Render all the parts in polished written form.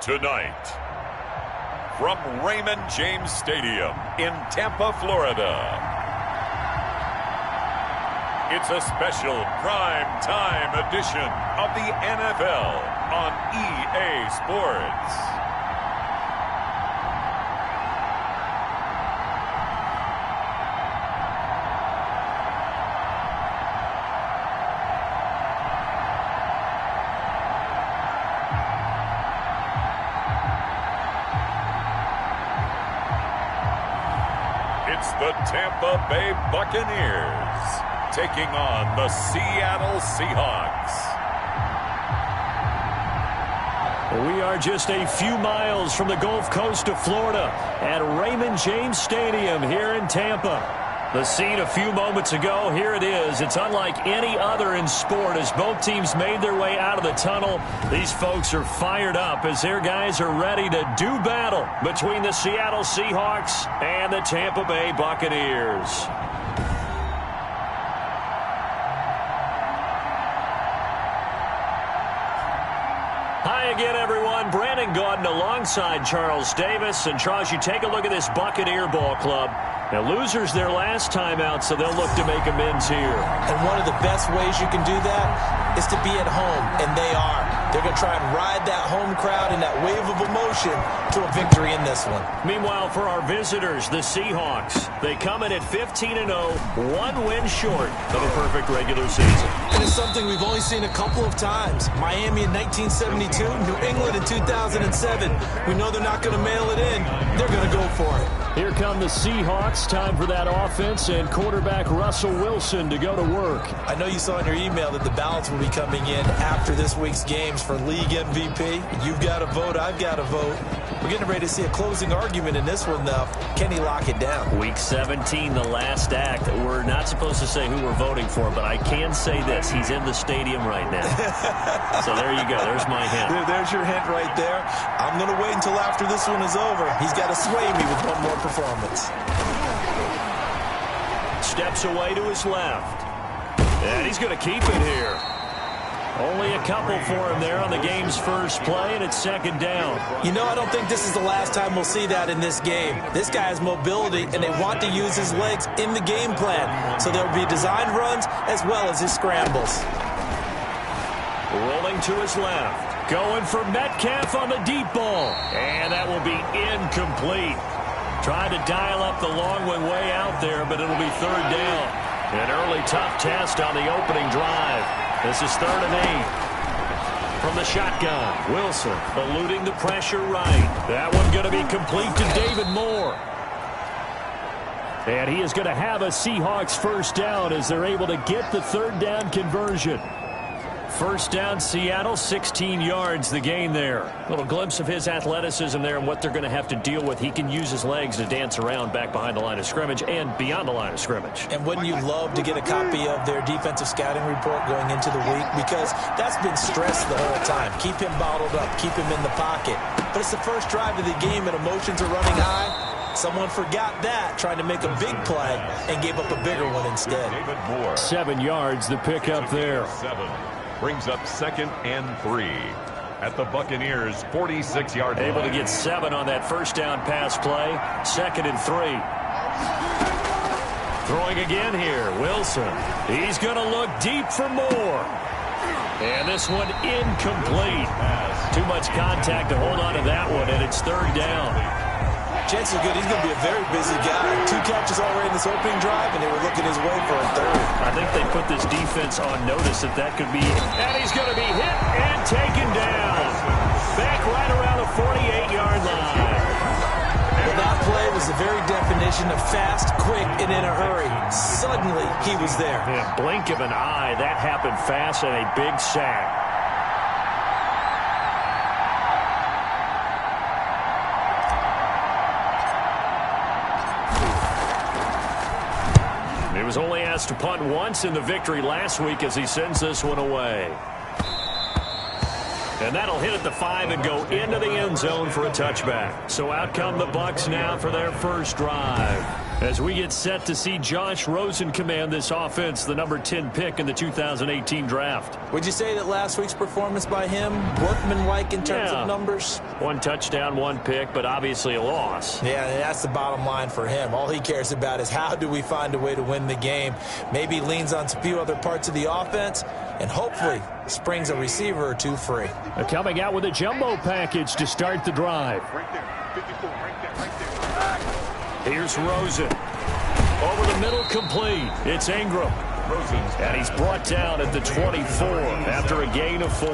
Tonight, from Raymond James Stadium in Tampa, Florida, it's a special prime time edition of the NFL on EA Sports. It's the Tampa Bay Buccaneers taking on the Seattle Seahawks. We are just a few miles from the Gulf Coast of Florida at Raymond James Stadium here in Tampa. The scene a few moments ago, here it is. It's unlike any other in sport as both teams made their way out of the tunnel. These folks are fired up as their guys are ready to do battle between the Seattle Seahawks and the Tampa Bay Buccaneers. Hi again, everyone. Brandon Gaudin alongside Charles Davis. And Charles, you take a look at this Buccaneer ball club. Now, losers their last time out, so they'll look to make amends here. And one of the best ways you can do that is to be at home, and they are. They're going to try and ride that home crowd and that wave of emotion to a victory in this one. Meanwhile, for our visitors, the Seahawks, they come in at 15-0, one win short of a perfect regular season. And it's something we've only seen a couple of times. Miami in 1972, New England in 2007. We know they're not going to mail it in. They're going to go for it. Here come the Seahawks. Time for that offense and quarterback Russell Wilson to go to work. I know you saw in your email that the ballots will be coming in after this week's games for league MVP. You've got to vote. I've got to vote. We're getting ready to see a closing argument in this one, though. Can he lock it down? Week 17, the last act. We're not supposed to say who we're voting for, but I can say this. He's in the stadium right now. So there you go. There's my hint. There's your hint right there. I'm going to wait until after this one is over. He's got to sway me with one more performance. Steps away to his left. And he's going to keep it here. Only a couple for him there on the game's first play, and it's second down. You know, I don't think this is the last time we'll see that in this game. This guy has mobility, and they want to use his legs in the game plan. So there'll be designed runs as well as his scrambles. Rolling to his left. Going for Metcalf on the deep ball. And that will be incomplete. Trying to dial up the long way out there, but it'll be third down. An early tough test on the opening drive. This is 3rd and 8. From the shotgun, Wilson eluding the pressure right. That one going to be complete to David Moore. And he is going to have a Seahawks first down as they're able to get the third down conversion. First down, Seattle, 16 yards, the gain there. A little glimpse of his athleticism there and what they're going to have to deal with. He can use his legs to dance around back behind the line of scrimmage and beyond the line of scrimmage. And wouldn't you love to get a copy of their defensive scouting report going into the week? Because that's been stressed the whole time. Keep him bottled up. Keep him in the pocket. But it's the first drive of the game and emotions are running high. Someone forgot that, trying to make a big play, and gave up a bigger one instead. 7 yards, the pickup there. Brings up 2nd and 3 at the Buccaneers' 46-yard line. Able to get 7 on that first down pass play. 2nd and 3. Throwing again here, Wilson. He's going to look deep for more. And this one incomplete. Too much contact to hold on to that one, and it's third down. Chances are good he's going to be a very busy guy. 2 catches already in this opening drive, and they were looking his way for a third. I think they put this defense on notice that could be. And he's going to be hit and taken down. Back right around the 48-yard line. Well, that play was the very definition of fast, quick, and in a hurry. Suddenly, he was there. Yeah, blink of an eye. That happened fast and a big sack. He was only asked to punt once in the victory last week as he sends this one away. And that'll hit at the 5 and go into the end zone for a touchback. So out come the Bucs now for their first drive. As we get set to see Josh Rosen command this offense, the number 10 pick in the 2018 draft. Would you say that last week's performance by him, workmanlike in terms of numbers? 1 touchdown, 1 pick, but obviously a loss. Yeah, that's the bottom line for him. All he cares about is how do we find a way to win the game. Maybe leans on a few other parts of the offense, and hopefully springs a receiver or two free. They're coming out with a jumbo package to start the drive. Right there. 54, right there. Here's Rosen. Over the middle, complete. It's Ingram. And he's brought down at the 24 after a gain of 4.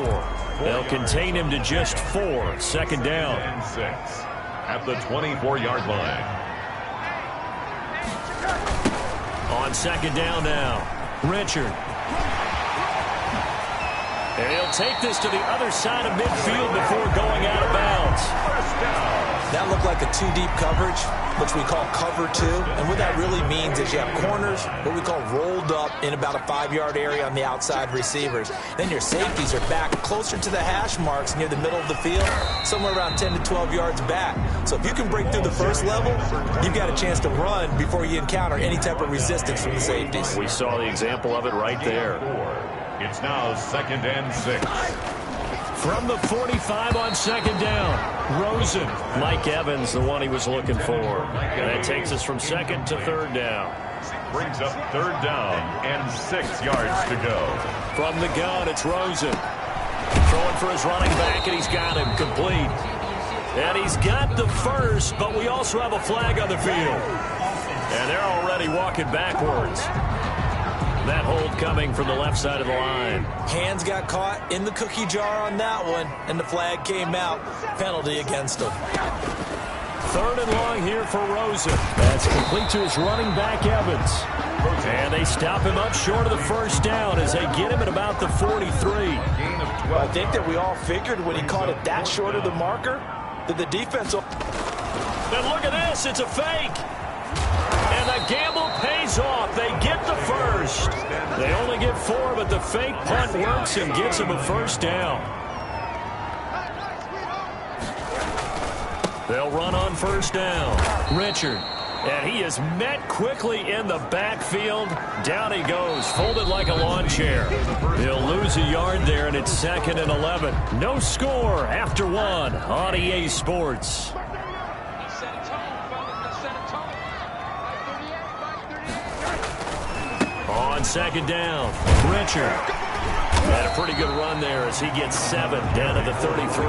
They'll contain him to just 4. Second down. And 6 at the 24-yard line. On second down now, Richard. And he'll take this to the other side of midfield before going out of bounds. First down. That looked like a 2-deep coverage, which we call cover 2. And what that really means is you have corners, what we call rolled up in about a 5-yard area on the outside receivers. Then your safeties are back closer to the hash marks near the middle of the field, somewhere around 10 to 12 yards back. So if you can break through the first level, you've got a chance to run before you encounter any type of resistance from the safeties. We saw the example of it right there. It's now 2nd and 6. From the 45 on second down, Rosen. Mike Evans, the one he was looking for. And that takes us from 2nd to 3rd down. Brings up 3rd down and 6 yards to go. From the gun, it's Rosen. Throwing for his running back, and he's got him complete. And he's got the first, but we also have a flag on the field. And they're already walking backwards. That hold coming from the left side of the line. Hands got caught in the cookie jar on that one, and the flag came out. Penalty against him. 3rd and long here for Rosen. That's complete to his running back, Evans. And they stop him up short of the first down as they get him at about the 43. I think that we all figured when he caught it that short of the marker that the defense will... And look at this, it's a fake. And the gamble pays off. They get the first. They only get 4, but the fake punt works and gets them a first down. They'll run on first down. Richard. And he is met quickly in the backfield. Down he goes, folded like a lawn chair. He'll lose a yard there, and it's 2nd and 11. No score after 1 on EA Sports. On second down, Richard. Had a pretty good run there as he gets 7 down to the 33.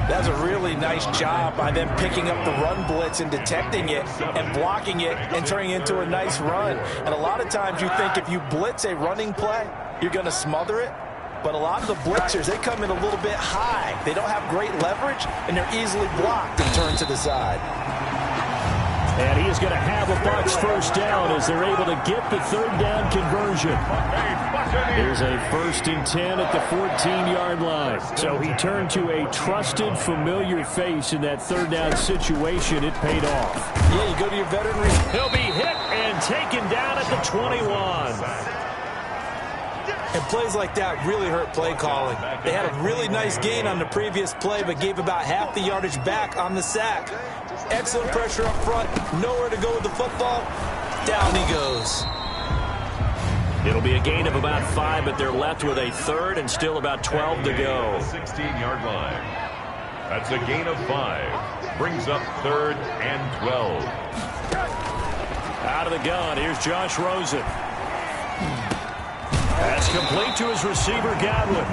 That's a really nice job by them picking up the run blitz and detecting it and blocking it and turning it into a nice run. And a lot of times you think if you blitz a running play, you're going to smother it. But a lot of the blitzers, they come in a little bit high. They don't have great leverage, and they're easily blocked and turned to the side. And he is going to have a Bucs first down as they're able to get the 3rd down conversion. Here's a 1st and 10 at the 14-yard line. So he turned to a trusted, familiar face in that 3rd down situation. It paid off. Yeah, you go to your veteran. He'll be hit and taken down at the 21. And plays like that really hurt play calling. They had a really nice gain on the previous play, but gave about half the yardage back on the sack. Excellent pressure up front. Nowhere to go with the football. Down he goes. It'll be a gain of about 5, but they're left with a 3rd and still about 12 to go. 16-yard line. That's a gain of 5. Brings up 3rd and 12. Out of the gun, here's Josh Rosen. That's complete to his receiver, Godwin.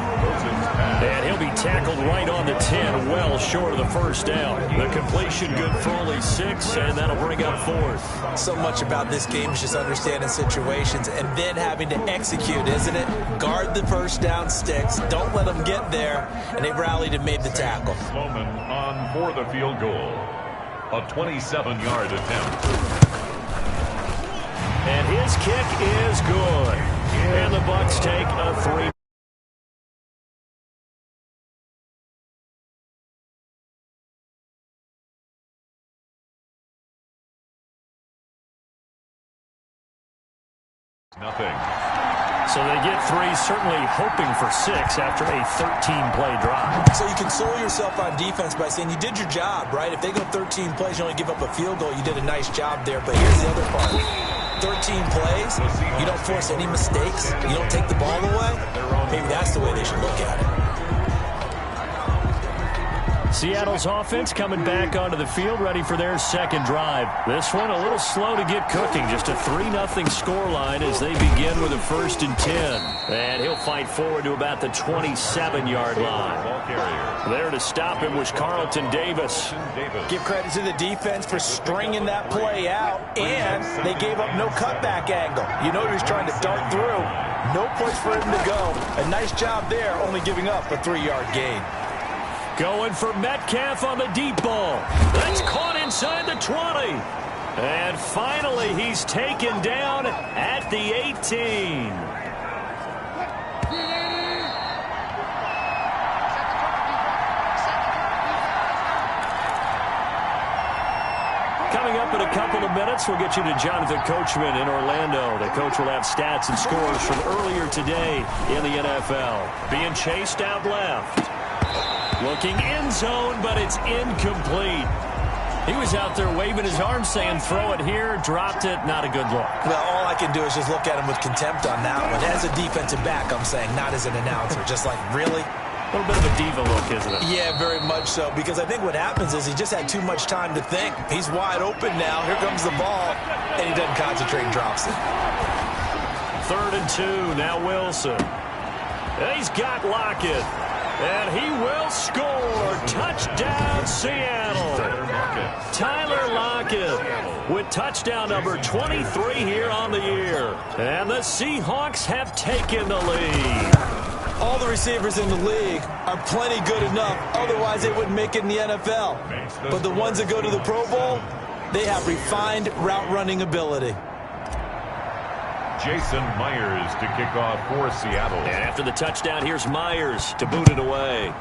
And he'll be tackled right on the 10, well short of the first down. The completion good for only 6, and that'll bring up 4th. So much about this game is just understanding situations and then having to execute, isn't it? Guard the first down sticks. Don't let them get there. And they rallied and made the tackle. Sloman on for the field goal. A 27-yard attempt. And his kick is good. And the Bucs take a 3. Nothing. So they get 3, certainly hoping for 6 after a 13-play drive. So you console yourself on defense by saying you did your job, right? If they go 13 plays, you only give up a field goal, you did a nice job there. But here's the other part. 13 plays, you don't force any mistakes, you don't take the ball away. Maybe that's the way they should look at it. Seattle's offense coming back onto the field, ready for their second drive. This one a little slow to get cooking. Just a 3-0 scoreline as they begin with a 1st and 10. And he'll fight forward to about the 27-yard line. There to stop him was Carlton Davis. Give credit to the defense for stringing that play out, and they gave up no cutback angle. You know he was trying to dart through. No place for him to go. A nice job there, only giving up a 3-yard gain. Going for Metcalf on the deep ball. That's caught inside the 20. And finally, he's taken down at the 18. Coming up in a couple of minutes, we'll get you to Jonathan Coachman in Orlando. The coach will have stats and scores from earlier today in the NFL. Being chased out left. Looking end zone, but it's incomplete. He was out there waving his arms saying, throw it here, dropped it, not a good look. Well, all I can do is just look at him with contempt on that one. As a defensive back, I'm saying, not as an announcer. Just like, really? A little bit of a diva look, isn't it? Yeah, very much so. Because I think what happens is he just had too much time to think. He's wide open now. Here comes the ball. And he doesn't concentrate and drops it. 3rd and 2. Now Wilson. He's got Lockett. And he will score. Touchdown, Seattle. Tyler Lockett with touchdown number 23 here on the year. And the Seahawks have taken the lead. All the receivers in the league are plenty good enough. Otherwise, they wouldn't make it in the NFL. But the ones that go to the Pro Bowl, they have refined route running ability. Jason Myers to kick off for Seattle. And after the touchdown, here's Myers to boot it away.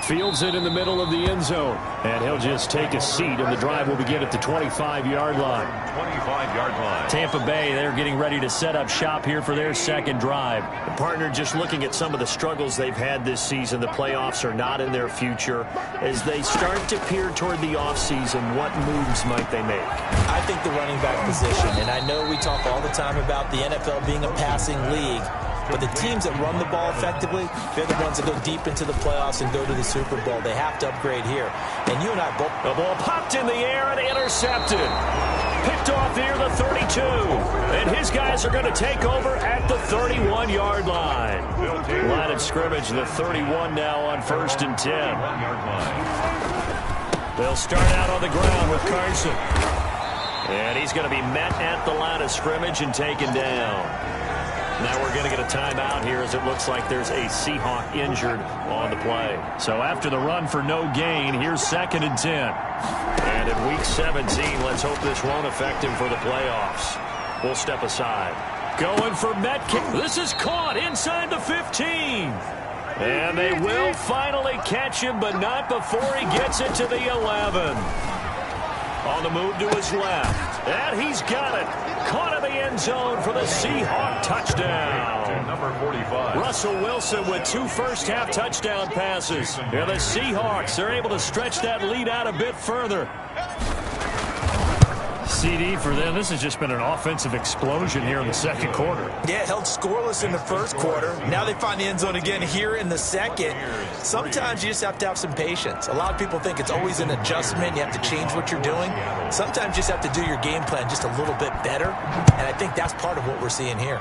Fields it in the middle of the end zone. And he'll just take a seat, and the drive will begin at the 25-yard line. 25-yard line. Tampa Bay, they're getting ready to set up shop here for their second drive. The partner just looking at some of the struggles they've had this season. The playoffs are not in their future. As they start to peer toward the offseason, what moves might they make? I think the running back position, and I know we talk all the time about the NFL being a passing league, but the teams that run the ball effectively, they're the ones that go deep into the playoffs and go to the Super Bowl. They have to upgrade here. And you and I both... The ball popped in the air and intercepted. Picked off here the 32. And his guys are going to take over at the 31-yard line. Line of scrimmage, the 31 now on 1st and 10. They'll start out on the ground with Carson. And he's going to be met at the line of scrimmage and taken down. Now we're going to get a timeout here as it looks like there's a Seahawk injured on the play. So after the run for no gain, here's 2nd and 10. And in Week 17, let's hope this won't affect him for the playoffs. We'll step aside. Going for Metcalf. This is caught inside the 15. And they will finally catch him, but not before he gets it to the 11. On the move to his left. And he's got it. Caught in the end zone for the Seahawk touchdown. Number 45. Russell Wilson with 2 first-half touchdown passes. And the Seahawks are able to stretch that lead out a bit further. CD for them, this has just been an offensive explosion here in the second quarter. Yeah, held scoreless in the first quarter. Now they find the end zone again here in the second. Sometimes you just have to have some patience. A lot of people think it's always an adjustment. You have to change what you're doing. Sometimes you just have to do your game plan just a little bit better. And I think that's part of what we're seeing here.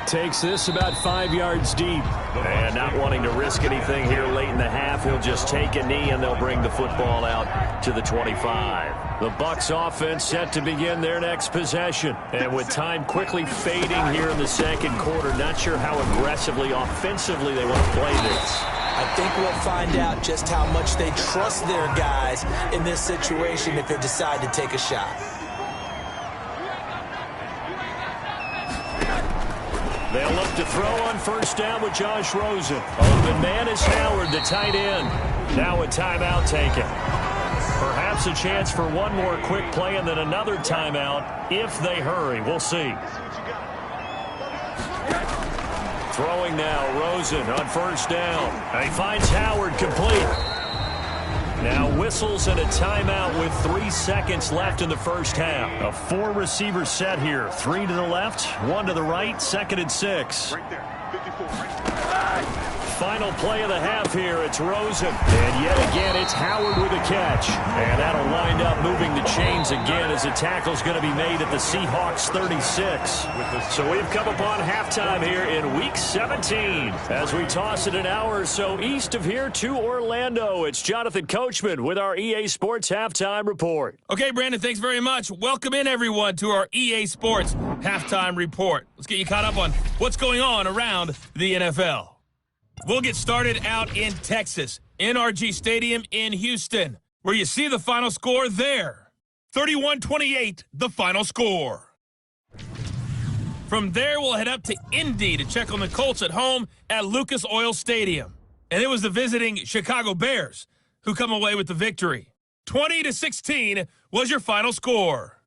Takes this about 5 yards deep. And not wanting to risk anything here late in the half, he'll just take a knee and they'll bring the football out to the 25. The Bucs offense set to begin their next possession. And with time quickly fading here in the second quarter, not sure how aggressively, offensively they want to play this. I think we'll find out just how much they trust their guys in this situation if they decide to take a shot. They'll look to throw on first down with Josh Rosen. Open man is Howard, the tight end. Now a timeout taken. Perhaps themselves a chance for one more quick play and then another timeout if they hurry. We'll see. Throwing now, Rosen on first down. And he finds Howard complete. Now whistles and a timeout with 3 seconds left in the first half. A 4-receiver set here. 3 to the left, 1 to the right, 2nd and 6. Right there, 54, right there. Final play of the half here. It's Rosen. And yet again, it's Howard with a catch. And that'll wind up moving the chains again as the tackle's going to be made at the Seahawks 36. So we've come upon halftime here in Week 17. As we toss it an hour or so east of here to Orlando, it's Jonathan Coachman with our EA Sports Halftime Report. Okay, Brandon, thanks very much. Welcome in, everyone, to our EA Sports Halftime Report. Let's get you caught up on what's going on around the NFL. We'll get started out in Texas, NRG Stadium in Houston, where you see the final score there. 31-28, the final score. From there, we'll head up to Indy to check on the Colts at home at Lucas Oil Stadium. And it was the visiting Chicago Bears who come away with the victory. 20-16 was your final score.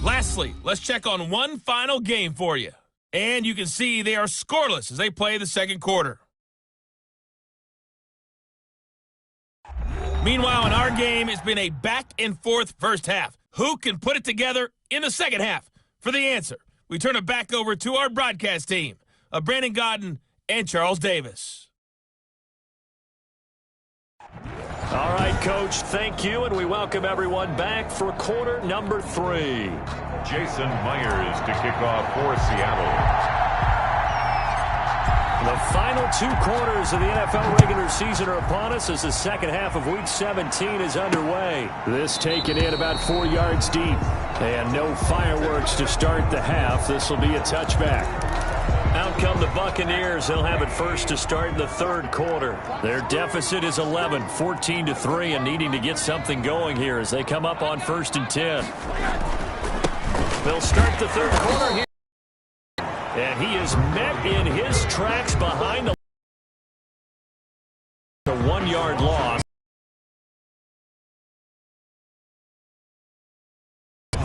Lastly, let's check on one final game for you. And you can see they are scoreless as they play the second quarter. Meanwhile, in our game, it's been a back-and-forth first half. Who can put it together in the second half? For the answer, we turn it back over to our broadcast team of Brandon Godden and Charles Davis. All right, Coach, thank you, and we welcome everyone back for quarter number 3. Jason Myers to kick off for Seattle. The final 2 quarters of the NFL regular season are upon us as the second half of Week 17 is underway. This taken in about 4 yards deep. And no fireworks to start the half. This will be a touchback. Out come the Buccaneers. They'll have it first to start the third quarter. Their deficit is 11, 14-3, and needing to get something going here as they come up on 1st and 10. They'll start the third quarter here. And he is met in his tracks behind the 1-yard loss.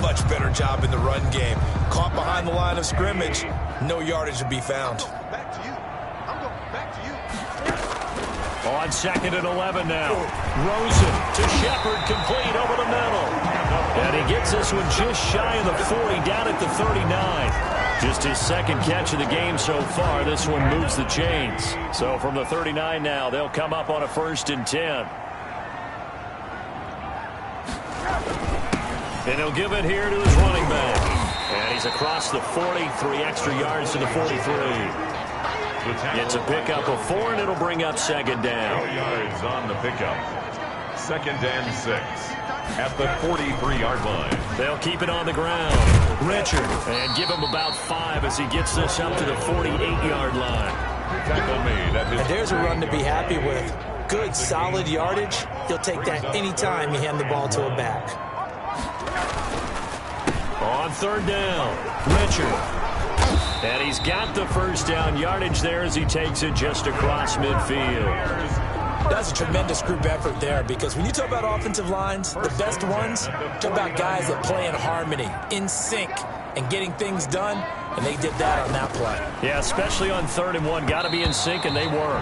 Much better job in the run game. Caught behind the line of scrimmage. No yardage to be found. Back to you. I'm going back to you. On 2nd and 11 now. Rosen to Shepard, complete over the middle. And he gets this one just shy of the 40, down at the 39. Just his second catch of the game so far. This one moves the chains. So from the 39 now, they'll come up on a 1st and 10. And he'll give it here to his running back. And he's across the 40, 3 extra yards to the 43. It's a pickup of 4, and it'll bring up 2nd down. 4 yards on the pickup. 2nd and 6 at the 43-yard line. They'll keep it on the ground. Richard, and give him about 5 as he gets this up to the 48-yard line. Tackle made at his. And there's a run to be happy with. Good, solid yardage. He'll take that anytime you hand the ball to a back. On 3rd down, Richard. And he's got the first down yardage there as he takes it just across midfield. That's a tremendous group effort there because when you talk about offensive lines, the best ones, talk about guys that play in harmony, in sync, and getting things done, and they did that on that play. Yeah, especially on 3rd and 1. Got to be in sync, and they were.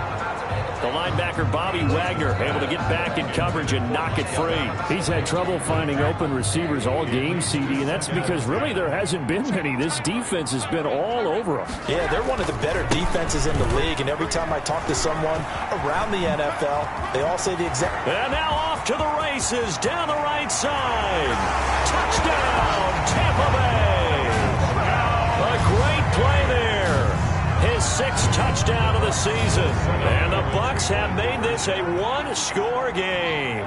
The linebacker, Bobby Wagner, able to get back in coverage and knock it free. He's had trouble finding open receivers all game, CD, and that's because really there hasn't been many. This defense has been all over them. Yeah, they're one of the better defenses in the league, and every time I talk to someone around the NFL, they all say the exact... And now off to the races, down the right side. Touchdown, Tampa Bay. A great play there. His 6th touchdown of the season. And the Bucs have made this a 1-score game.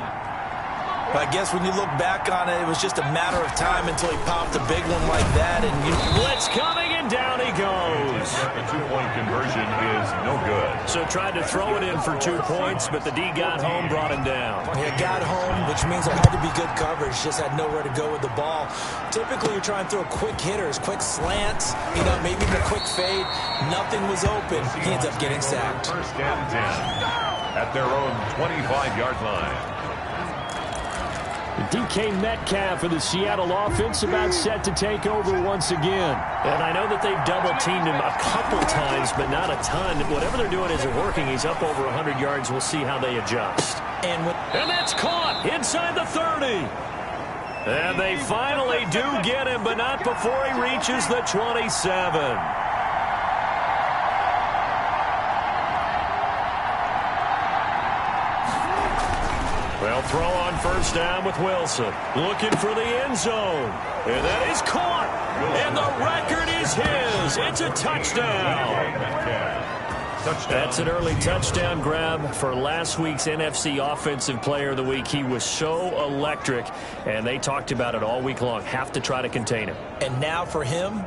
I guess when you look back on it, it was just a matter of time until he popped a big one like that. And blitz coming, and down he goes. The 2-point conversion is no good. So tried to throw it in for 2 points, but the D got home, brought him down. Yeah, got home, which means it had to be good coverage. Just had nowhere to go with the ball. Typically, you're trying to throw quick hitters, quick slants, maybe even a quick fade. Nothing was open. He ends up getting sacked. 1st and 10 at their own 25-yard line. DK Metcalf for the Seattle offense about set to take over once again. And I know that they've double-teamed him a couple times, but not a ton. Whatever they're doing isn't working. He's up over 100 yards. We'll see how they adjust. And that's caught inside the 30. And they finally do get him, but not before he reaches the 27. Well, throw on first down with Wilson. Looking for the end zone. And that is caught. And the record is his. It's a touchdown. That's an early touchdown grab for last week's NFC Offensive Player of the Week. He was so electric, and they talked about it all week long. Have to try to contain him. And now for him,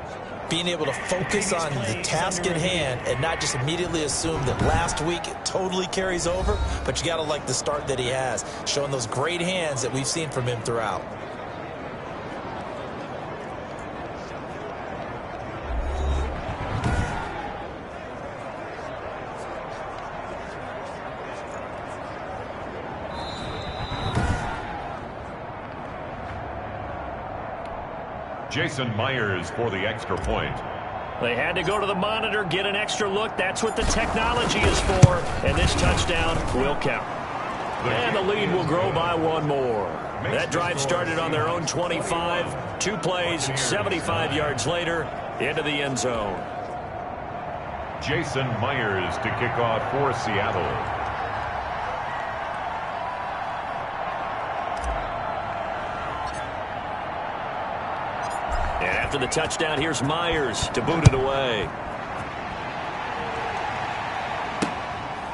being able to focus on the task at hand and not just immediately assume that last week it totally carries over, but you got to like the start that he has, showing those great hands that we've seen from him throughout. Jason Myers for the extra point. They had to go to the monitor, get an extra look. That's what the technology is for. And this touchdown will count. And the lead will grow by one more. That drive started on their own 25. 2 plays, 75 yards later, into the end zone. Jason Myers to kick off for Seattle. And after the touchdown, here's Myers to boot it away.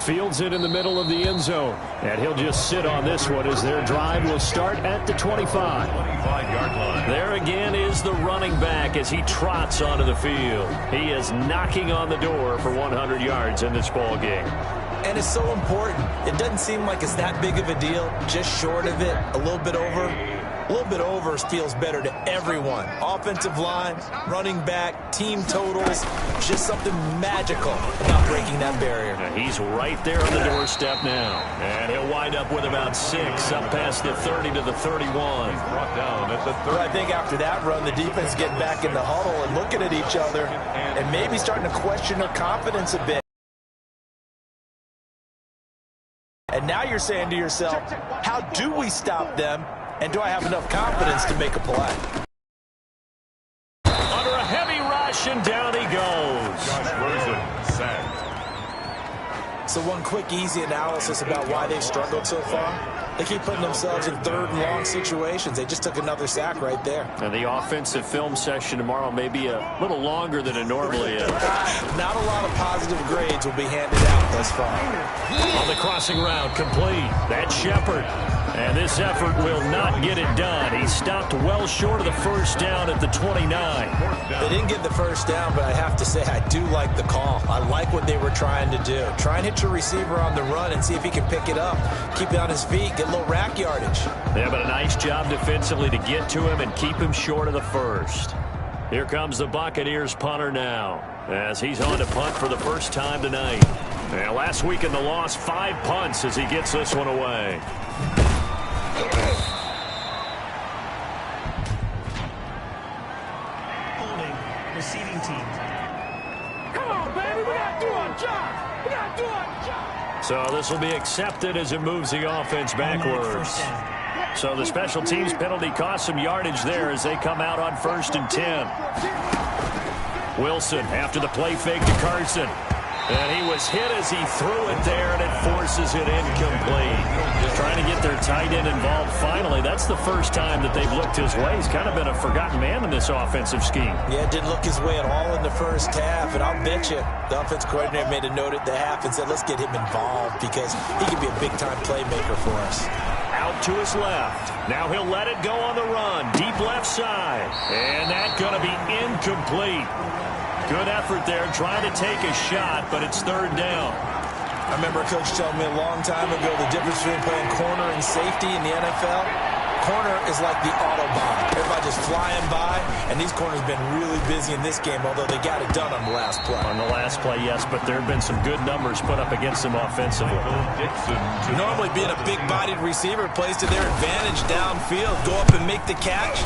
Fields it in the middle of the end zone. And he'll just sit on this one as their drive will start at the 25. 25-yard line. There again is the running back as he trots onto the field. He is knocking on the door for 100 yards in this ball game. And it's so important. It doesn't seem like it's that big of a deal. Just short of it, a little bit over. A little bit over feels better to everyone. Offensive line, running back, team totals, just something magical about breaking that barrier. And he's right there on the doorstep now. And he'll wind up with about 6 up past the 30 to the 31. Brought down at the 30. Well, I think after that run, the defense getting back in the huddle and looking at each other and maybe starting to question their confidence a bit. And now you're saying to yourself, how do we stop them? And do I have enough confidence to make a play? Under a heavy rush, and down he goes. Josh Rosen sacked. So one quick, easy analysis about why they've struggled so far. They keep putting themselves in third and long situations. They just took another sack right there. And the offensive film session tomorrow may be a little longer than it normally is. Not a lot of positive grades will be handed out thus far. On the crossing route, complete. That's Shepard. And this effort will not get it done. He stopped well short of the first down at the 29. They didn't get the first down, but I have to say I do like the call. I like what they were trying to do. Try and hit your receiver on the run and see if he can pick it up. Keep it on his feet, get a little rack yardage. Yeah, but a nice job defensively to get to him and keep him short of the first. Here comes the Buccaneers punter now, as he's on to punt for the first time tonight. And last week in the loss, 5 punts as he gets this one away. Holding, receiving team. Come on, baby, we gotta do our job. We gotta do our job. So this will be accepted as it moves the offense backwards. So the special teams penalty cost some yardage there as they come out on 1st and 10. Wilson after the play fake to Carson. And he was hit as he threw it there, and it forces it incomplete. Just trying to get their tight end involved finally. That's the first time that they've looked his way. He's kind of been a forgotten man in this offensive scheme. Yeah, it didn't look his way at all in the first half, and I'll bet you the offense coordinator made a note at the half and said, let's get him involved because he can be a big-time playmaker for us. Out to his left. Now he'll let it go on the run. Deep left side. And that's going to be incomplete. Good effort there, trying to take a shot, but it's 3rd down. I remember a coach telling me a long time ago the difference between playing corner and safety in the NFL. corner is like the Autobahn. Everybody just flying by, and these corners have been really busy in this game, although they got it done on the last play. On the last play, yes, but there have been some good numbers put up against them offensively. Normally being a big-bodied receiver plays to their advantage downfield. Go up and make the catch,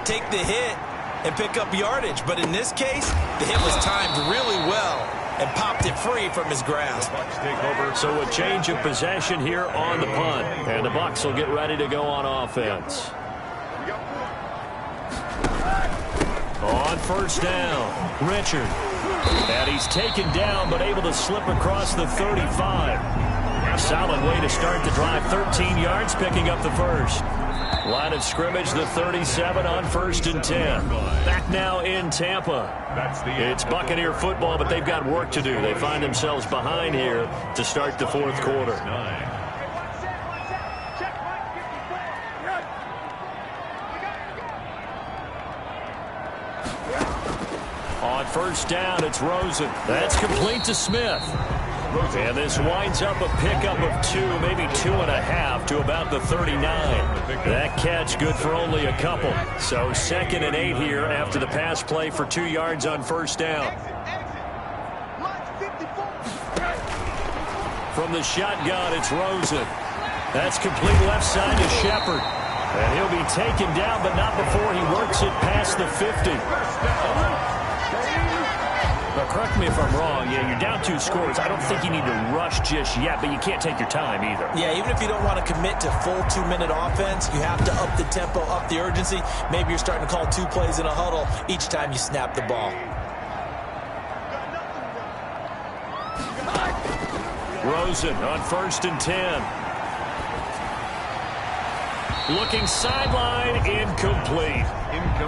take the hit, and pick up yardage. But in this case, the hit was timed really well and popped it free from his grasp. So a change of possession here on the punt. And the Bucs will get ready to go on offense. On first down, Richard. And he's taken down but able to slip across the 35. Solid way to start the drive. 13 yards, picking up the first. Line of scrimmage, the 37 on 1st and 10. Back now in Tampa. It's Buccaneer football, but they've got work to do. They find themselves behind here to start the 4th quarter. On first down, it's Rosen. That's complete to Smith. And this winds up a pickup of 2, maybe 2.5 to about the 39. That catch good for only a couple. So 2nd and 8 here after the pass play for 2 yards on first down. From the shotgun, it's Rosen. That's complete left side to Shepard. And he'll be taken down, but not before he works it past the 50. But correct me if I'm wrong. Yeah, you're down 2 scores. I don't think you need to rush just yet, but you can't take your time either. Yeah, even if you don't want to commit to full 2-minute offense, you have to up the tempo, up the urgency. Maybe you're starting to call 2 plays in a huddle each time you snap the ball. Rosen on 1st and 10. Looking sideline, incomplete.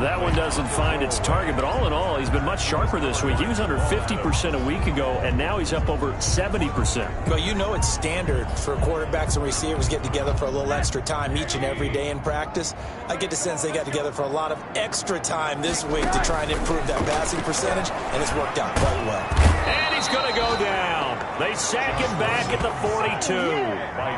That one doesn't find its target, but all in all, he's been much sharper this week. He was under 50% a week ago, and now he's up over 70%. Well, you know it's standard for quarterbacks and receivers get together for a little extra time each and every day in practice. I get the sense they got together for a lot of extra time this week to try and improve that passing percentage, and it's worked out quite well. And he's going to go down. They sack him back at the 42.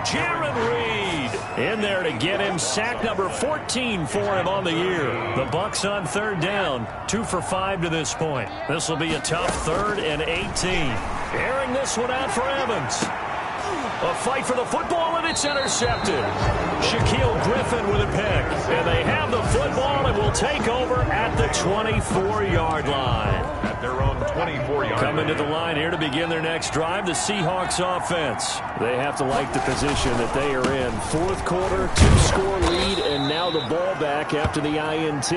Jaron Reed in there to get him. Sack number 14 for him on the year. The Bucs on 3rd down. 2 for 5 to this point. This will be a tough 3rd and 18. Airing this one out for Evans. A fight for the football, and it's intercepted. Shaquille Griffin with a pick. And they have the football and will take over at the 24-yard line. At their own 24-yard Coming to the line here to begin their next drive, the Seahawks offense. They have to like the position that they are in. 4th quarter, 2-score lead, and now the ball back after the INT.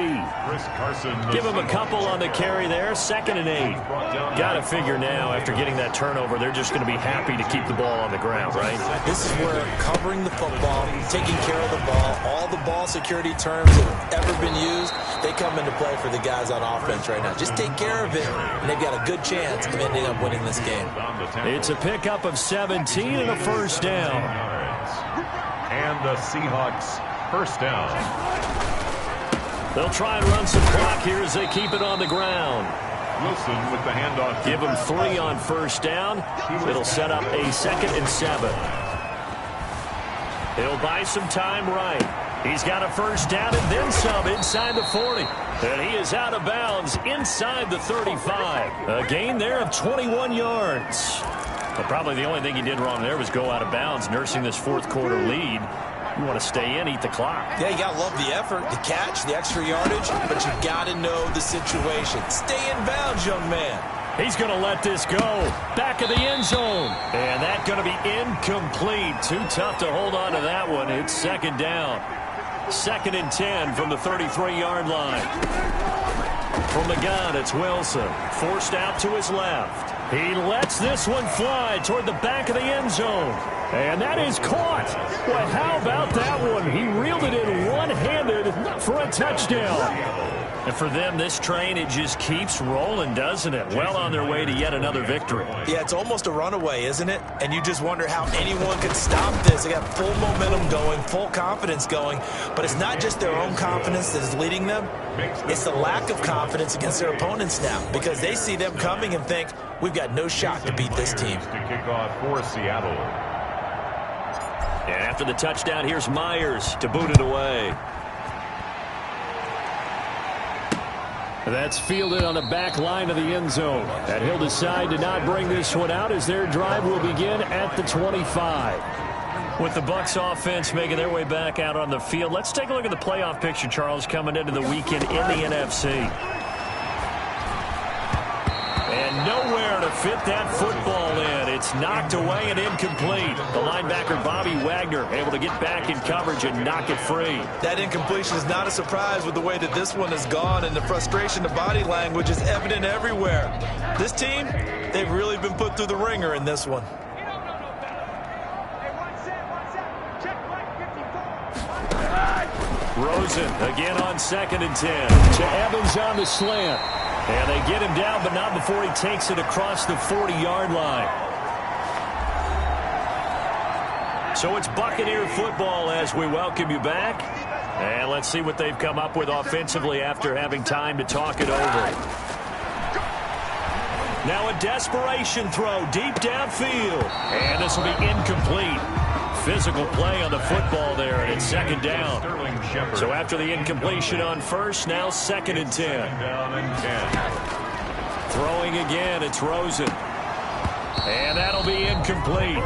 Give them a couple on the carry there. 2nd and 8. Got to figure now, after getting that turnover, they're just going to be happy to keep the ball on the ground, right? This is where covering the football, taking care of the ball, all the ball security terms that have ever been used, they come into play for the guys on offense right now. Just take care of it, and they've got a good chance of ending up winning this game. It's a pickup of 17 and a 1st down. And the Seahawks 1st down. They'll try and run some clock here as they keep it on the ground. Wilson with the handoff. Give him 3 on 1st down. It'll set up a 2nd and 7. He'll buy some time right. He's got a 1st down and then some inside the 40. And he is out of bounds inside the 35. A gain there of 21 yards. But probably the only thing he did wrong there was go out of bounds, nursing this 4th quarter lead. You want to stay in, eat the clock. Yeah, you got to love the effort, the catch, the extra yardage, but you got to know the situation. Stay in bounds, young man. He's going to let this go. Back of the end zone. And that's going to be incomplete. Too tough to hold on to that one. It's 2nd down. 2nd and 10 from the 33-yard line. From the gun, it's Wilson. Forced out to his left. He lets this one fly toward the back of the end zone. And that is caught. Well, how about that one? He reeled it in one-handed for a touchdown. And for them, this train, it just keeps rolling, doesn't it? Well on their way to yet another victory. Yeah, it's almost a runaway, isn't it? And you just wonder how anyone could stop this. They got full momentum going, full confidence going. But it's not just their own confidence that is leading them. It's the lack of confidence against their opponents now, because they see them coming and think, we've got no shot to beat this team. To kick off for Seattle. And after the touchdown, here's Myers to boot it away. That's fielded on the back line of the end zone. And he'll decide to not bring this one out as their drive will begin at the 25. With the Bucs offense making their way back out on the field, let's take a look at the playoff picture, Charles, coming into the weekend in the NFC. And nowhere to fit that football in. It's knocked away and incomplete. The linebacker, Bobby Wagner, able to get back in coverage and knock it free. That incompletion is not a surprise with the way that this one has gone, and the frustration of body language is evident everywhere. This team, they've really been put through the ringer in this one. Rosen again on 2nd and 10. To Evans on the slant. And they get him down, but not before he takes it across the 40-yard line. So it's Buccaneer football as we welcome you back. And let's see what they've come up with offensively after having time to talk it over. Now a desperation throw deep downfield. And this will be incomplete. Physical play on the football there, and it's 2nd down. So after the incompletion on 1st, now 2nd and 10. Throwing again, it's Rosen. And that'll be incomplete.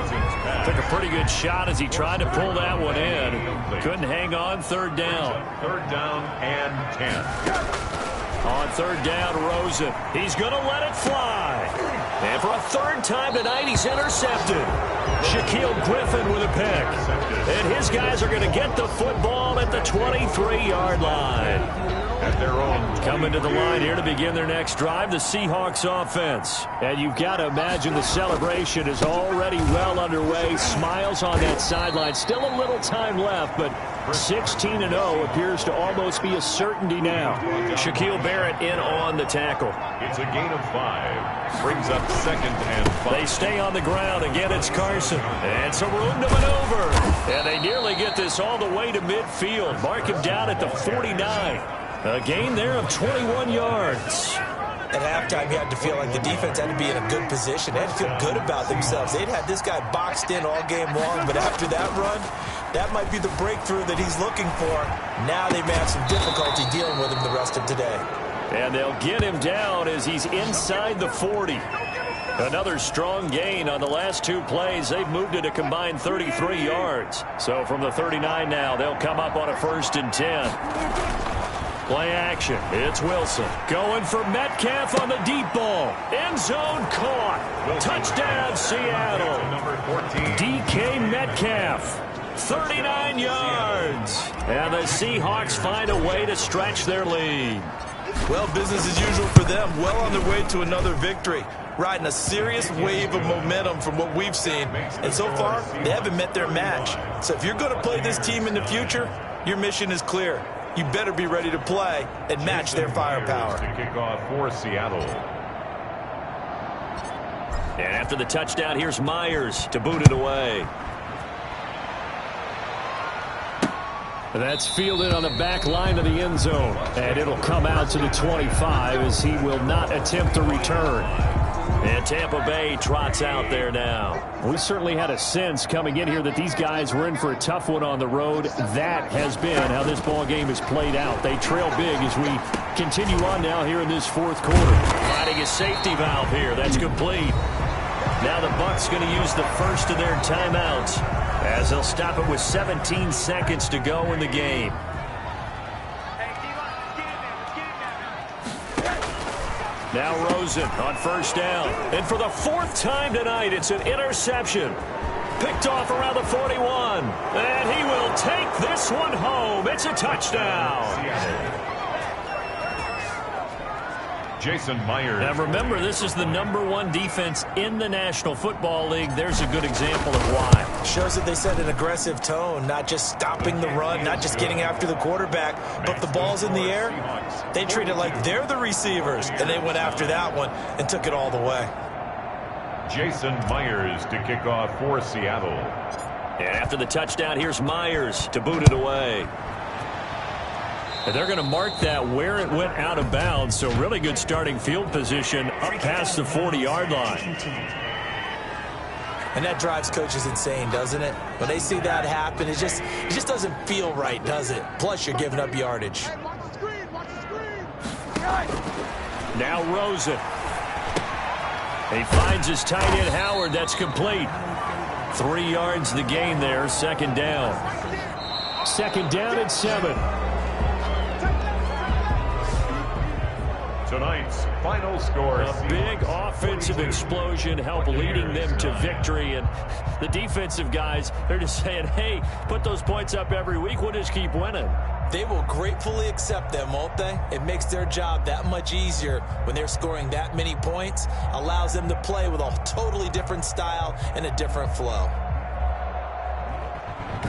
Took a pretty good shot as he tried to pull that one in. Couldn't hang on. 3rd down. 3rd down and 10. On 3rd down, Rosen. He's going to let it fly. And for a 3rd time tonight, he's intercepted. Shaquille Griffin with a pick. And his guys are going to get the football at the 23-yard line. At their own. Coming to the line here to begin their next drive, the Seahawks offense. And you've got to imagine the celebration is already well underway. Smiles on that sideline. Still a little time left, but 16-0 appears to almost be a certainty now. Shaquille Barrett in on the tackle. It's a gain of 5. Brings up 2nd and 5. They stay on the ground. Again, it's Carson. And some room to maneuver. And they nearly get this all the way to midfield. Mark him down at the 49. A gain there of 21 yards. At halftime, you had to feel like the defense had to be in a good position. They had to feel good about themselves. They'd had this guy boxed in all game long, but after that run, that might be the breakthrough that he's looking for. Now they may have some difficulty dealing with him the rest of today. And they'll get him down as he's inside the 40. Another strong gain on the last 2 plays. They've moved it a combined 33 yards. So from the 39 now, they'll come up on a 1st and 10. Play action. It's Wilson. Going for Metcalf on the deep ball. End zone caught. Touchdown, Seattle. Number 14. DK Metcalf. 39 yards. And the Seahawks find a way to stretch their lead. Well, business as usual for them. Well on their way to another victory. Riding a serious wave of momentum from what we've seen. And so far, they haven't met their match. So if you're going to play this team in the future, your mission is clear. You better be ready to play and match their firepower. To kick off for Seattle. And after the touchdown, here's Myers to boot it away. That's fielded on the back line of the end zone. And it'll come out to the 25 as he will not attempt to return. And Tampa Bay trots out there now. We certainly had a sense coming in here that these guys were in for a tough one on the road. That has been how this ball game has played out. They trail big as we continue on now here in this 4th quarter. Finding a safety valve here. That's complete. Now the Bucs going to use the first of their timeouts as they'll stop it with 17 seconds to go in the game. Now Rosen on 1st down. And for the 4th time tonight, it's an interception. Picked off around the 41. And he will take this one home. It's a touchdown. Jason Myers. Now remember, this is the #1 defense in the National Football League. There's a good example of why. Shows that they set an aggressive tone, not just stopping the run, not just getting after the quarterback, but if the ball's in the air, they treat it like they're the receivers, and they went after that one and took it all the way. Jason Myers to kick off for Seattle. And after the touchdown, here's Myers to boot it away. And they're going to mark that where it went out of bounds, so really good starting field position up past the 40-yard line. And that drives coaches insane, doesn't it? When they see that happen, it just doesn't feel right, does it? Plus, you're giving up yardage. Now Rosen. He finds his tight end Howard. That's complete. 3 yards the gain there. Second down. Second down and 7. Tonight's final score. A big offensive explosion helped leading them to victory. And the defensive guys, they're just saying, hey, put those points up every week. We'll just keep winning. They will gratefully accept them, won't they? It makes their job that much easier when they're scoring that many points. Allows them to play with a totally different style and a different flow.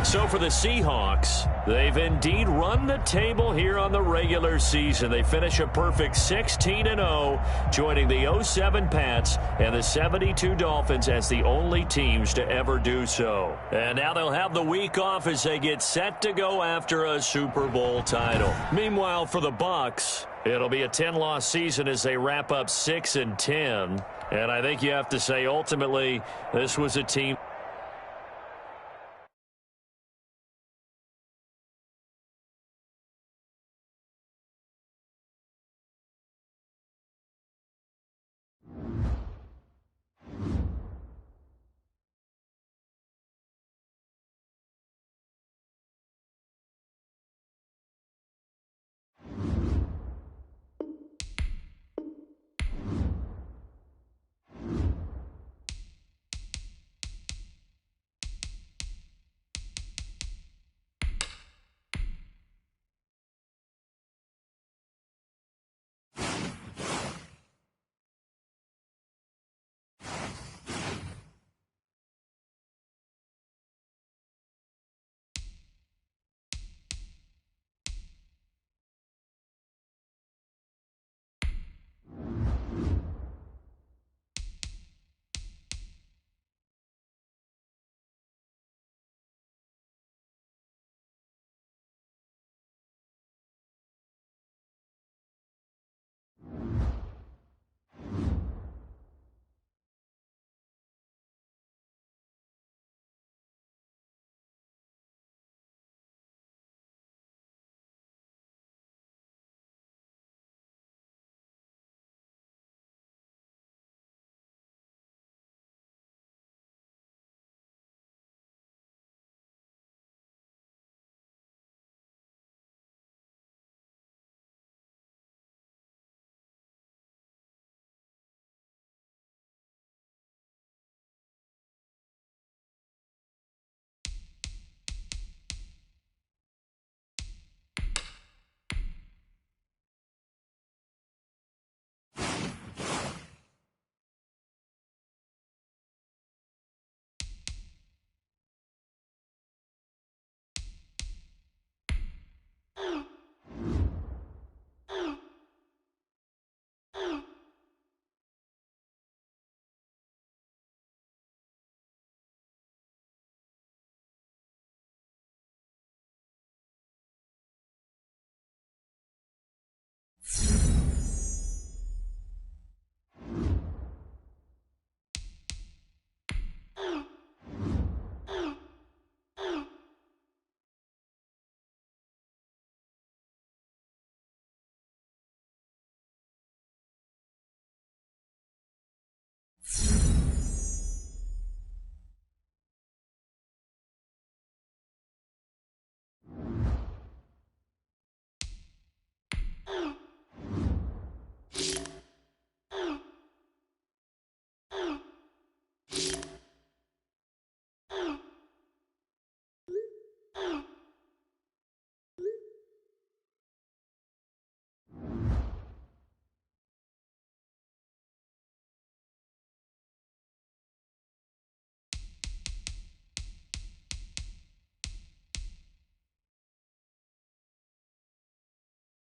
So for the Seahawks, they've indeed run the table here on the regular season. They finish a perfect 16-0, joining the 07 Pats and the 72 Dolphins as the only teams to ever do so. And now they'll have the week off as they get set to go after a Super Bowl title. Meanwhile, for the Bucs, it'll be a 10-loss season as they wrap up 6-10. And I think you have to say, ultimately, this was a team